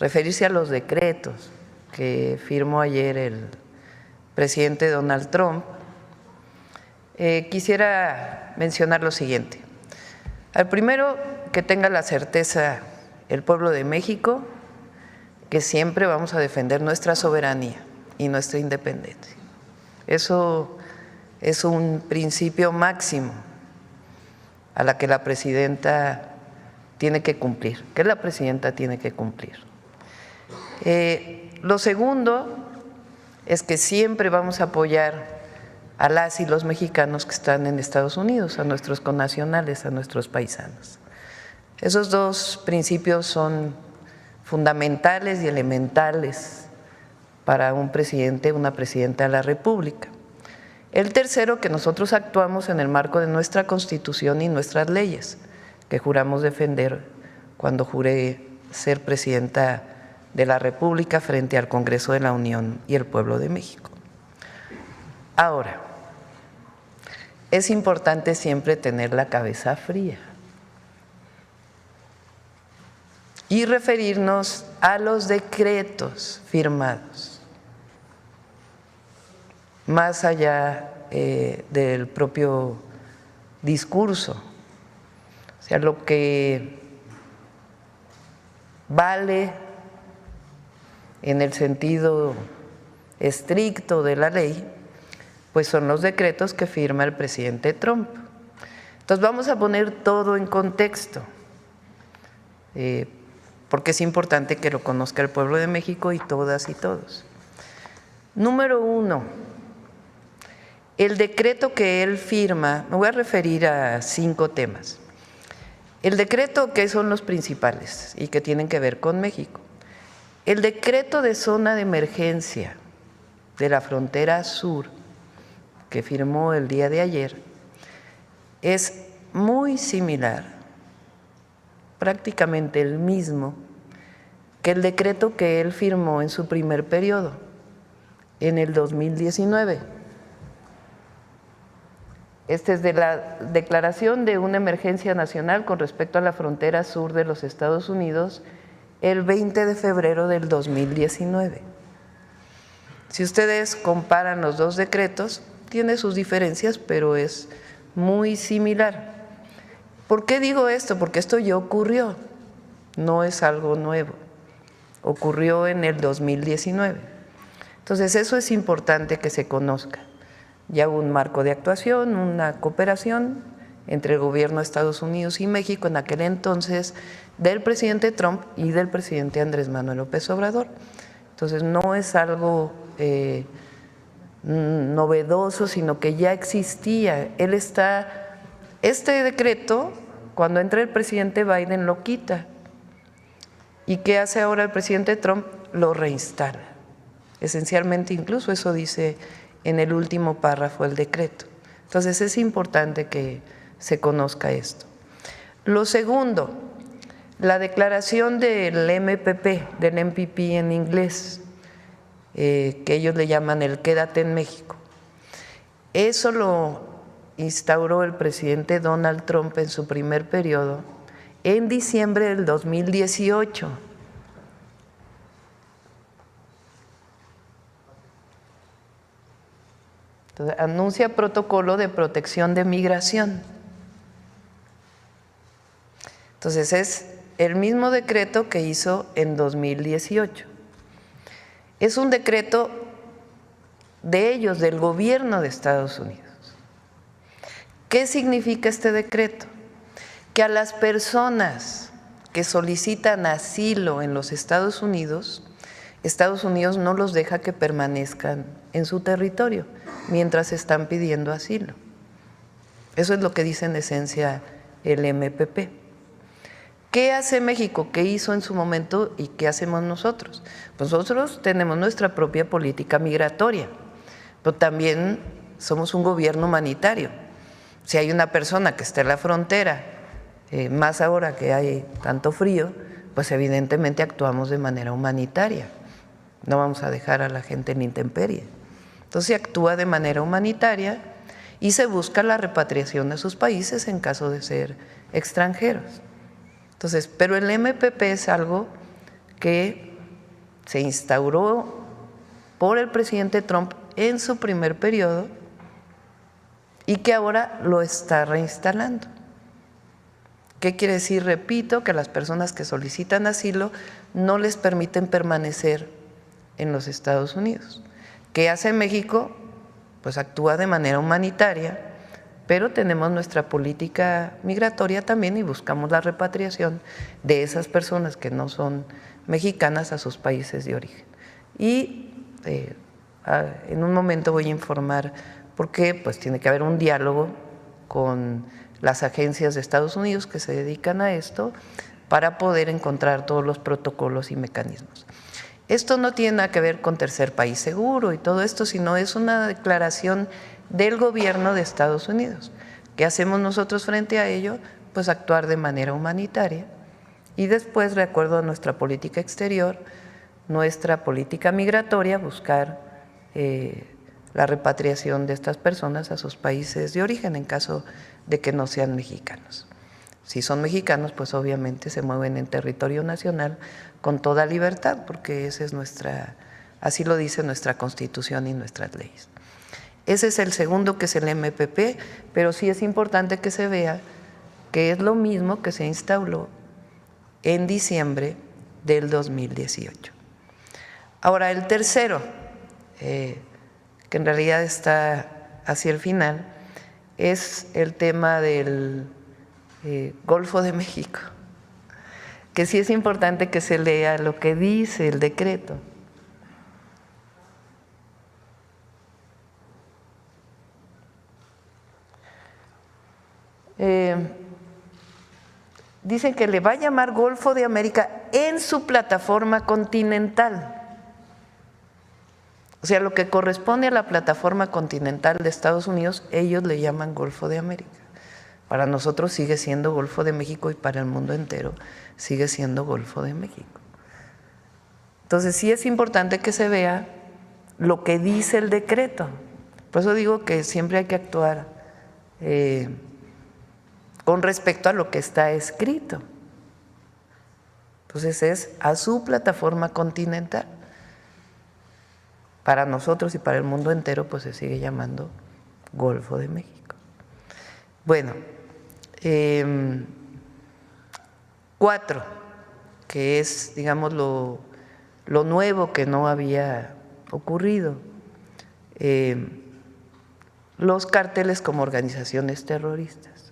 referirse a los decretos que firmó ayer el presidente Donald Trump, quisiera mencionar lo siguiente. Al primero, que tenga la certeza el pueblo de México que siempre vamos a defender nuestra soberanía y nuestra independencia. Eso es un principio máximo a la que la presidenta tiene que cumplir, que la presidenta tiene que cumplir. Lo segundo es que siempre vamos a apoyar a las y los mexicanos que están en Estados Unidos, a nuestros connacionales, a nuestros paisanos. Esos dos principios son fundamentales y elementales para un presidente, una presidenta de la República. El tercero, que nosotros actuamos en el marco de nuestra Constitución y nuestras leyes, que juramos defender cuando juré ser presidenta de la República frente al Congreso de la Unión y el pueblo de México. Ahora, es importante siempre tener la cabeza fría y referirnos a los decretos firmados, más allá del propio discurso. O sea, lo que vale en el sentido estricto de la ley, pues son los decretos que firma el presidente Trump. Entonces vamos a poner todo en contexto, porque es importante que lo conozca el pueblo de México y todas y todos. Número uno, el decreto que él firma, me voy a referir a 5 temas. El decreto, que son los principales y que tienen que ver con México. El decreto de zona de emergencia de la frontera sur, que firmó el día de ayer, es muy similar, prácticamente el mismo, que el decreto que él firmó en su primer periodo, en el 2019. Este es de la declaración de una emergencia nacional con respecto a la frontera sur de los Estados Unidos el 20 de febrero del 2019. Si ustedes comparan los dos decretos, tiene sus diferencias, pero es muy similar. ¿Por qué digo esto? Porque esto ya ocurrió, no es algo nuevo, ocurrió en el 2019. Entonces eso es importante que se conozca. Ya hubo un marco de actuación, una cooperación entre el gobierno de Estados Unidos y México en aquel entonces del presidente Trump y del presidente Andrés Manuel López Obrador. Entonces no es algo novedoso, sino que ya existía. Este decreto, cuando entra el presidente Biden, lo quita. ¿Y qué hace ahora el presidente Trump? Lo reinstala. Esencialmente, incluso eso dice en el último párrafo del decreto. Entonces es importante que se conozca esto. Lo segundo, la declaración del MPP, del MPP en inglés, que ellos le llaman el Quédate en México. Eso lo instauró el presidente Donald Trump en su primer periodo en diciembre del 2018. Entonces, anuncia protocolo de protección de migración. Entonces es el mismo decreto que hizo en 2018. Es un decreto de ellos, del gobierno de Estados Unidos. ¿Qué significa este decreto? Que a las personas que solicitan asilo en los Estados Unidos no los deja que permanezcan en su territorio mientras están pidiendo asilo. Eso es lo que dice en esencia el MPP. ¿Qué hace México? ¿Qué hizo en su momento y qué hacemos nosotros? Pues nosotros tenemos nuestra propia política migratoria, pero también somos un gobierno humanitario. Si hay una persona que está en la frontera, más ahora que hay tanto frío, pues evidentemente actuamos de manera humanitaria. No vamos a dejar a la gente en la intemperie. Entonces se actúa de manera humanitaria y se busca la repatriación de sus países en caso de ser extranjeros. Entonces, pero el MPP es algo que se instauró por el presidente Trump en su primer periodo y que ahora lo está reinstalando. ¿Qué quiere decir? Repito, que a las personas que solicitan asilo no les permiten permanecer en los Estados Unidos. ¿Qué hace México? Pues actúa de manera humanitaria, pero tenemos nuestra política migratoria también y buscamos la repatriación de esas personas que no son mexicanas a sus países de origen. Y en un momento voy a informar por qué, pues tiene que haber un diálogo con las agencias de Estados Unidos que se dedican a esto para poder encontrar todos los protocolos y mecanismos. Esto no tiene nada que ver con tercer país seguro y todo esto, sino es una declaración del gobierno de Estados Unidos. ¿Qué hacemos nosotros frente a ello? Pues actuar de manera humanitaria y después, de acuerdo a nuestra política exterior, nuestra política migratoria, buscar la repatriación de estas personas a sus países de origen en caso de que no sean mexicanos. Si son mexicanos, pues obviamente se mueven en territorio nacional con toda libertad, porque esa es así lo dice nuestra Constitución y nuestras leyes. Ese es el segundo, que es el MPP, pero sí es importante que se vea que es lo mismo que se instauró en diciembre del 2018. Ahora, el tercero, que en realidad está hacia el final, es el tema del Golfo de México, que sí es importante que se lea lo que dice el decreto. Dicen que le va a llamar Golfo de América en su plataforma continental. O sea, lo que corresponde a la plataforma continental de Estados Unidos, ellos le llaman Golfo de América. Para nosotros sigue siendo Golfo de México y para el mundo entero sigue siendo Golfo de México. Entonces sí es importante que se vea lo que dice el decreto. Por eso digo que siempre hay que actuar con respecto a lo que está escrito. Entonces es a su plataforma continental. Para nosotros y para el mundo entero, pues se sigue llamando Golfo de México. Bueno, 4, que es, digamos, lo nuevo que no había ocurrido. Los cárteles como organizaciones terroristas.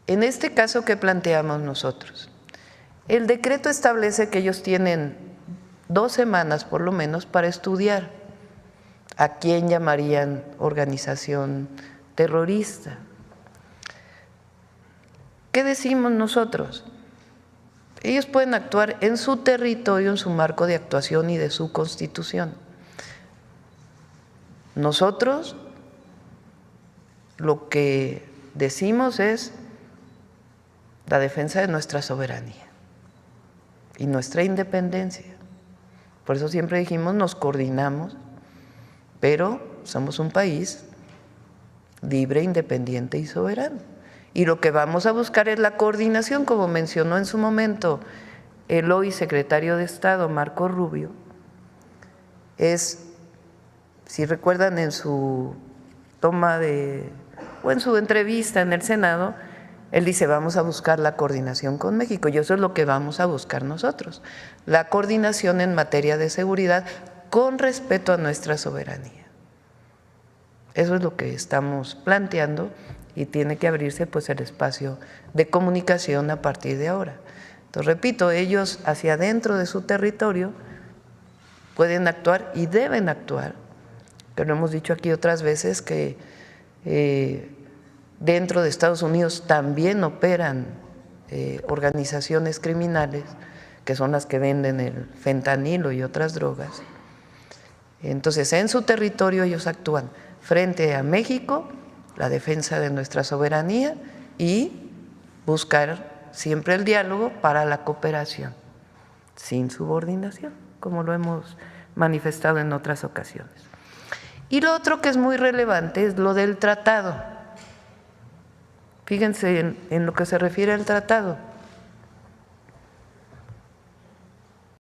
En este caso que planteamos nosotros, el decreto establece que ellos tienen 2 semanas por lo menos para estudiar a quién llamarían organización terrorista. ¿Qué decimos nosotros? Ellos pueden actuar en su territorio, en su marco de actuación y de su constitución. Nosotros lo que decimos es la defensa de nuestra soberanía y nuestra independencia. Por eso siempre dijimos, nos coordinamos, pero somos un país libre, independiente y soberano. Y lo que vamos a buscar es la coordinación, como mencionó en su momento el hoy secretario de Estado, Marco Rubio. Si recuerdan, en su o en su entrevista en el Senado, él dice, vamos a buscar la coordinación con México, y eso es lo que vamos a buscar nosotros, la coordinación en materia de seguridad con respeto a nuestra soberanía. Eso es lo que estamos planteando y tiene que abrirse pues el espacio de comunicación a partir de ahora. Entonces, repito, ellos hacia adentro de su territorio pueden actuar y deben actuar, que lo hemos dicho aquí otras veces, que dentro de Estados Unidos también operan organizaciones criminales, que son las que venden el fentanilo y otras drogas. Entonces, en su territorio ellos actúan frente a México, la defensa de nuestra soberanía y buscar siempre el diálogo para la cooperación, sin subordinación, como lo hemos manifestado en otras ocasiones. Y lo otro que es muy relevante es lo del tratado. Fíjense en lo que se refiere al tratado.